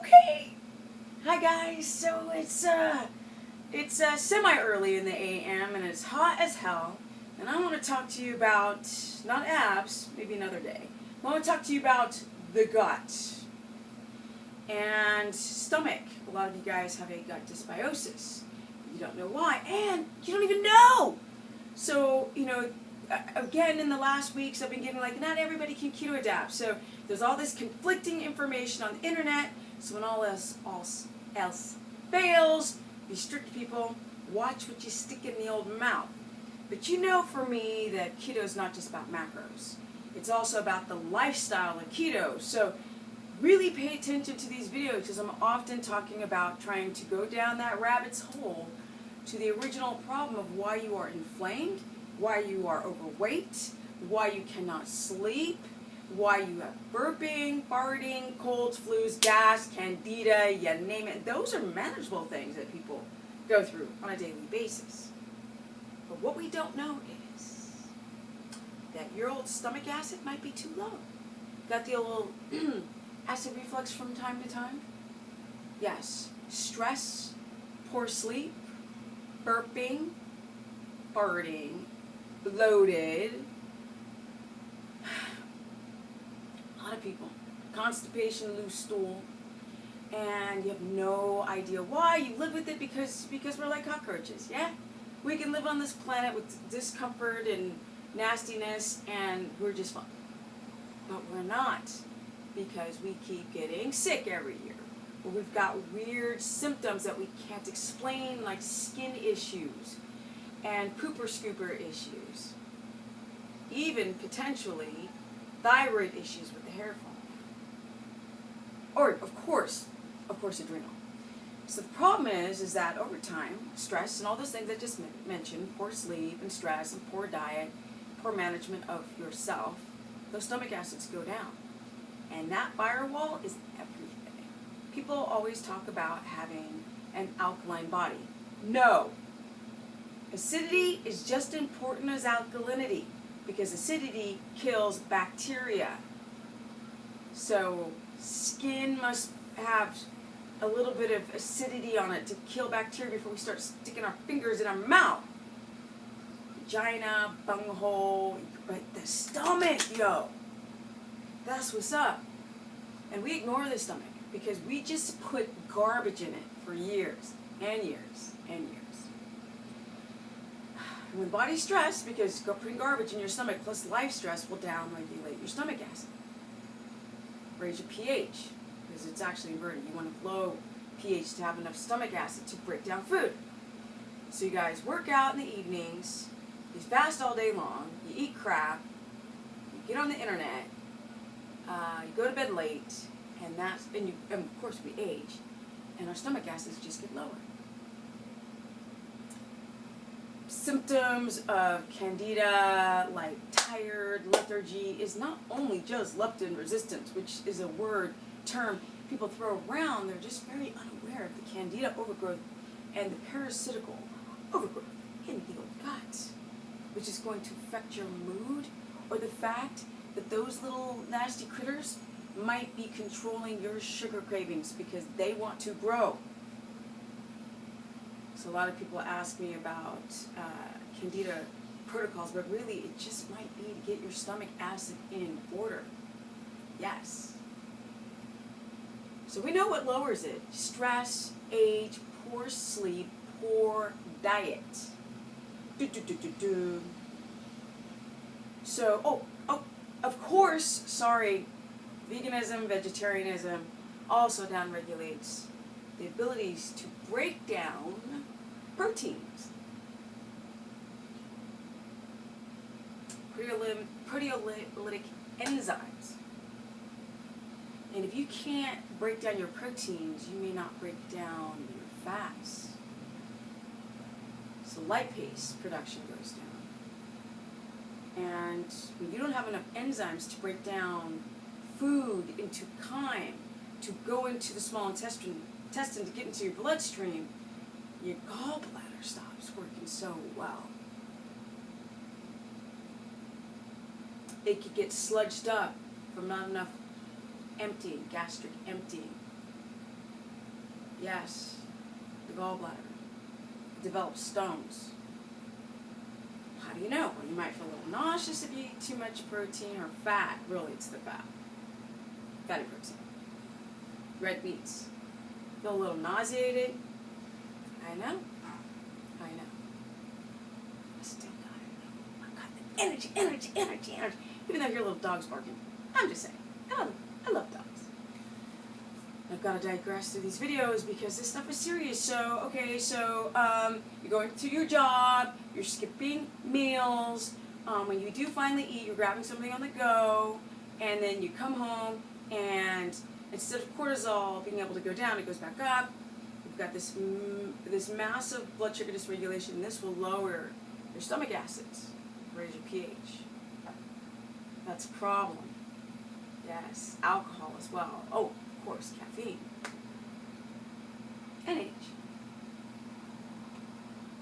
Okay. Hi guys. So it's semi-early in the AM and it's hot as hell. And I want to talk to you about not abs, maybe another day. I want to talk to you about the gut and stomach. A lot of you guys have a gut dysbiosis. You don't know why, and you don't even know. So again, in the last weeks, I've been getting like, not everybody can keto adapt. So there's all this conflicting information on the internet. So when all else fails, you strict people, watch what you stick in the old mouth. But for me, that keto is not just about macros. It's also about the lifestyle of keto. So really pay attention to these videos, because I'm often talking about trying to go down that rabbit's hole to the original problem of why you are inflamed, why you are overweight, why you cannot sleep, why you have burping, farting, colds, flus, gas, candida, you name it. Those are manageable things that people go through on a daily basis. But what we don't know is that your old stomach acid might be too low. Got the old acid reflux from time to time? Yes. Stress, poor sleep, burping, farting, bloated. A lot of people. Constipation, loose stool. And you have no idea why. You live with it because we're like cockroaches, yeah? We can live on this planet with discomfort and nastiness and we're just fine. But we're not, because we keep getting sick every year. Or we've got weird symptoms that we can't explain, like skin issues and pooper scooper issues. Even potentially thyroid issues with the hair falling out. Or of course adrenal. So the problem is that over time, stress and all those things I just mentioned, poor sleep and stress and poor diet, poor management of yourself, those stomach acids go down. And that firewall is everything. People always talk about having an alkaline body. No. Acidity is just as important as alkalinity, because acidity kills bacteria. So skin must have a little bit of acidity on it to kill bacteria before we start sticking our fingers in our mouth. Vagina, bunghole, but the stomach, that's what's up. And we ignore the stomach because we just put garbage in it for years and years and years. And when the body's stressed, because putting garbage in your stomach plus life stress will down-regulate your stomach acid. Raise your pH, because it's actually inverted. You want a low pH to have enough stomach acid to break down food. So you guys work out in the evenings, you fast all day long, you eat crap, you get on the internet, you go to bed late, and of course we age, and our stomach acids just get lower. Symptoms of candida, like tired, lethargy, is not only just leptin resistance, which is a term people throw around. They're just very unaware of the candida overgrowth and the parasitical overgrowth in the old gut, which is going to affect your mood, or the fact that those little nasty critters might be controlling your sugar cravings because they want to grow. So a lot of people ask me about candida protocols, but really it just might be to get your stomach acid in order. Yes. So we know what lowers it: stress, age, poor sleep, poor diet. So, of course, veganism, vegetarianism also downregulates the abilities to break down proteins. Proteolytic enzymes. And if you can't break down your proteins, you may not break down your fats. So lipase production goes down. And when you don't have enough enzymes to break down food into chyme, to go into the small intestine to get into your bloodstream, your gallbladder stops working so well. It could get sludged up from not enough emptying, gastric emptying. Yes, the gallbladder. It develops stones. How do you know? Well, you might feel a little nauseous if you eat too much protein or fat. Really, it's the fat. Fatty protein. Red meats. Feel a little nauseated. I know. I still got it. I got the energy. Even though I hear little dogs barking. I'm just saying. I love dogs. I've got to digress through these videos because this stuff is serious. So, okay, you're going to your job, you're skipping meals. When you do finally eat, you're grabbing something on the go, and then you come home, and instead of cortisol being able to go down, it goes back up. You've got this massive blood sugar dysregulation. This will lower your stomach acids, raise your pH. That's a problem. Yes, alcohol as well. Oh, of course, caffeine. And age.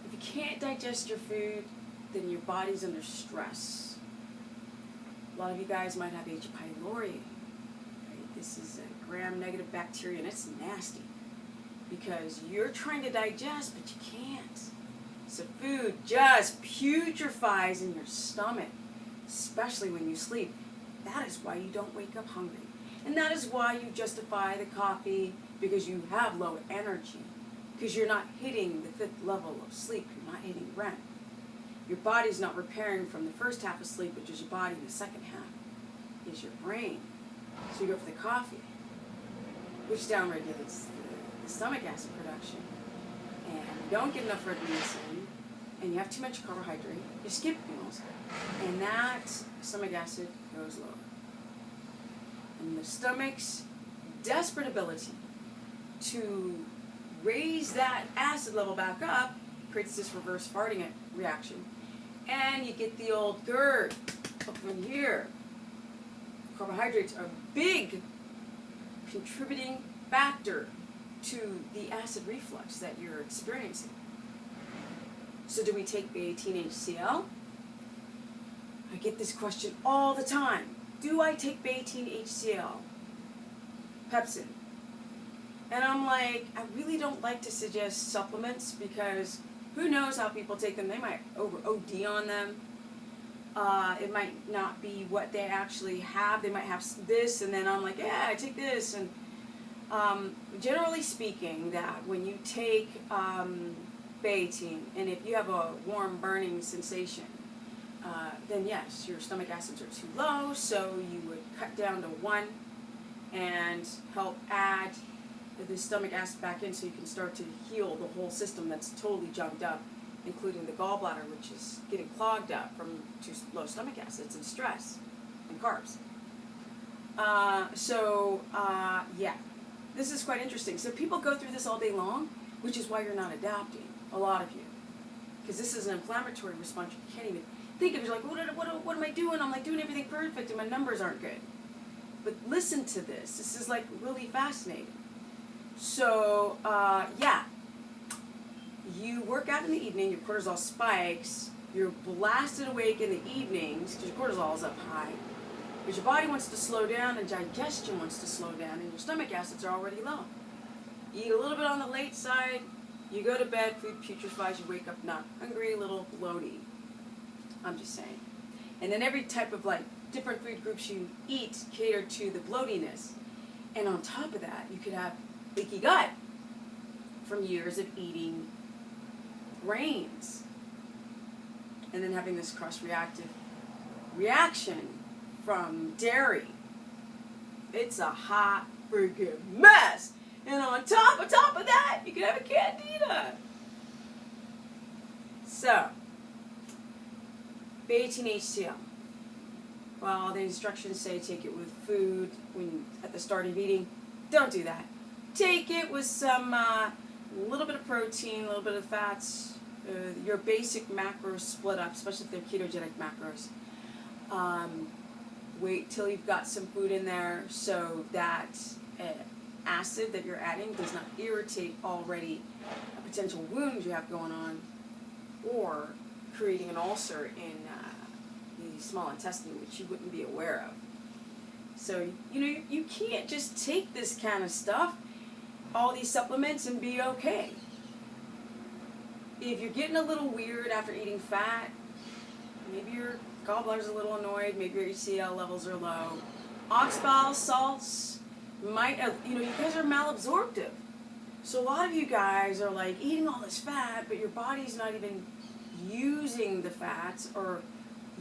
If you can't digest your food, then your body's under stress. A lot of you guys might have H. pylori. Right? This is a gram-negative bacteria, and it's nasty because you're trying to digest, but you can't. So food just putrefies in your stomach, especially when you sleep. That is why you don't wake up hungry. And that is why you justify the coffee, because you have low energy, because you're not hitting the 5th level of sleep. You're not hitting REM. Your body's not repairing from the first half of sleep, which is your body. The second half is your brain. So you go for the coffee, which downregulates the stomach acid production. And you don't get enough red meats in, and you have too much carbohydrate. You skip meals, and that stomach acid goes lower. And the stomach's desperate ability to raise that acid level back up creates this reverse farting reaction. And you get the old GERD up in here. Carbohydrates are a big contributing factor to the acid reflux that you're experiencing. So do we take B18HCl? I get this question all the time. Do I take B18HCl? Pepsin. And I'm like, I really don't like to suggest supplements because who knows how people take them. They might OD on them. It might not be what they actually have. They might have this, and then I'm like, yeah, I take this. And generally speaking, that when you take B18, and if you have a warm burning sensation, then yes, your stomach acids are too low, so you would cut down to 1 and help add the stomach acid back in so you can start to heal the whole system that's totally junked up, including the gallbladder, which is getting clogged up from too low stomach acids and stress and carbs. Yeah, this is quite interesting. So people go through this all day long, which is why you're not adapting, a lot of you. Because this is an inflammatory response. You can't even think of it. You're like, what am I doing? I'm like doing everything perfect and my numbers aren't good. But listen to this. This is like really fascinating. So, yeah, you work out in the evening, your cortisol spikes, you're blasted awake in the evenings because your cortisol is up high. Because your body wants to slow down and digestion wants to slow down and your stomach acids are already low. You eat a little bit on the late side, you go to bed, food putrefies, you wake up not hungry, a little bloaty. I'm just saying. And then every type of like different food groups you eat cater to the bloatiness. And on top of that, you could have leaky gut from years of eating grains. And then having this cross-reactive reaction from dairy. It's a hot freaking mess. And on top of that, you can have a candida. So, B18HCl. Well, the instructions say take it with food at the start of eating. Don't do that. Take it with some little bit of protein, a little bit of fats, your basic macros split up, especially if they're ketogenic macros. Wait till you've got some food in there so that acid that you're adding does not irritate already a potential wound you have going on or creating an ulcer in the small intestine, which you wouldn't be aware of. So, you know, you can't just take this kind of stuff all these supplements and be okay. If you're getting a little weird after eating fat, maybe your gallbladder's a little annoyed, maybe your HCl levels are low. Ox bile salts might, you guys are malabsorptive. So a lot of you guys are like eating all this fat, but your body's not even using the fats or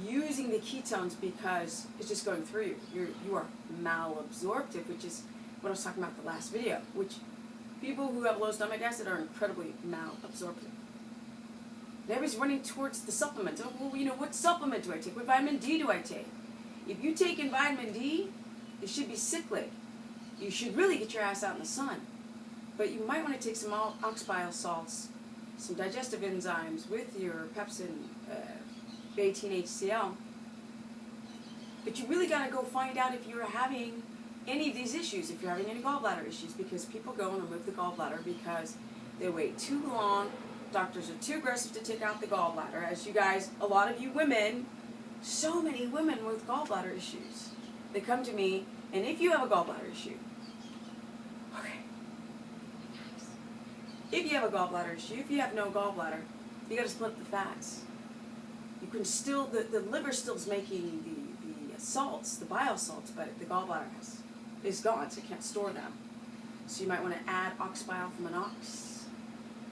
using the ketones because it's just going through you. You are malabsorptive, which is what I was talking about in the last video, which people who have low stomach acid are incredibly malabsorptive. And everybody's running towards the supplements. Oh, well, what supplement do I take? What vitamin D do I take? If you take in vitamin D, it should be cyclic. You should really get your ass out in the sun. But you might want to take some ox bile salts, some digestive enzymes with your pepsin, B18HCl. But you really got to go find out if you're having any of these issues, if you're having any gallbladder issues, because people go and remove the gallbladder because they wait too long. Doctors are too aggressive to take out the gallbladder. As you guys, a lot of you women, so many women with gallbladder issues, they come to me, and if you have a gallbladder issue, if you have a gallbladder issue, if you have no gallbladder, you got to split up the fats. You can still, the liver still is making the salts, the bile salts, but the gallbladder is gone, so you can't store them. So you might want to add ox bile from an ox.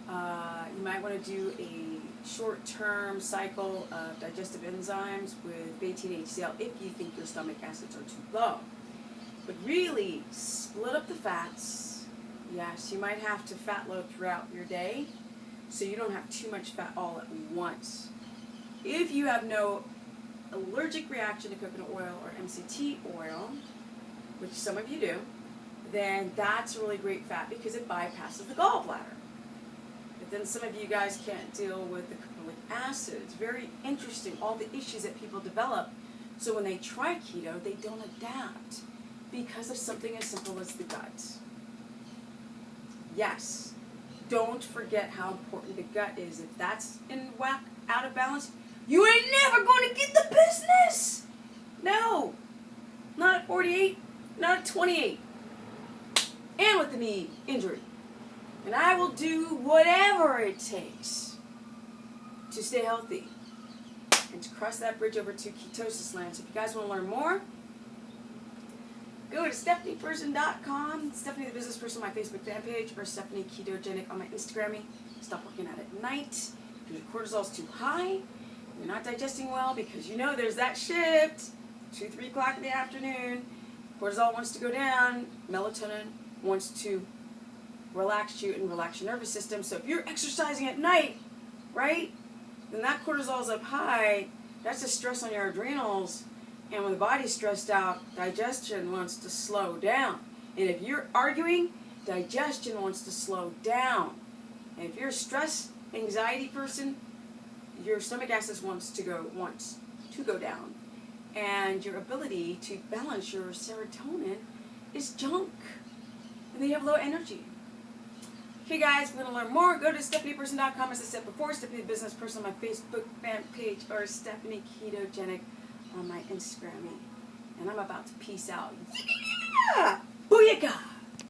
You might want to do a short-term cycle of digestive enzymes with B18HCl if you think your stomach acids are too low. But really, split up the fats. Yes, you might have to fat load throughout your day, so you don't have too much fat all at once. If you have no allergic reaction to coconut oil or MCT oil, which some of you do, then that's a really great fat because it bypasses the gallbladder. But then some of you guys can't deal with the caprylic acid. It's very interesting, all the issues that people develop. So when they try keto, they don't adapt because of something as simple as the gut. Yes, don't forget how important the gut is. If that's in whack, out of balance, you ain't never going to get the business. No, not at 48, not at 28, and with the knee injury. And I will do whatever it takes to stay healthy and to cross that bridge over to ketosis land. So if you guys want to learn more, go to stephanieperson.com, Stephanie the Business Person on my Facebook fan page, or Stephanie Ketogenic on my Instagram. Stop working out at night because your cortisol's too high. You're not digesting well because there's that shift, 2, 3 o'clock in the afternoon. Cortisol wants to go down. Melatonin wants to relax you and relax your nervous system. So if you're exercising at night, right, then that cortisol's up high. That's a stress on your adrenals. And when the body's stressed out, digestion wants to slow down. And if you're arguing, digestion wants to slow down. And if you're a stress, anxiety person, your stomach acid wants to go down. And your ability to balance your serotonin is junk. And then you have low energy. Okay guys, if you want to learn more, go to stephanieperson.com, as I said before, Stephanie the Business Person on my Facebook fan page, or Stephanie Ketogenic on my Instagram. And I'm about to peace out. Yeah! Booyaka!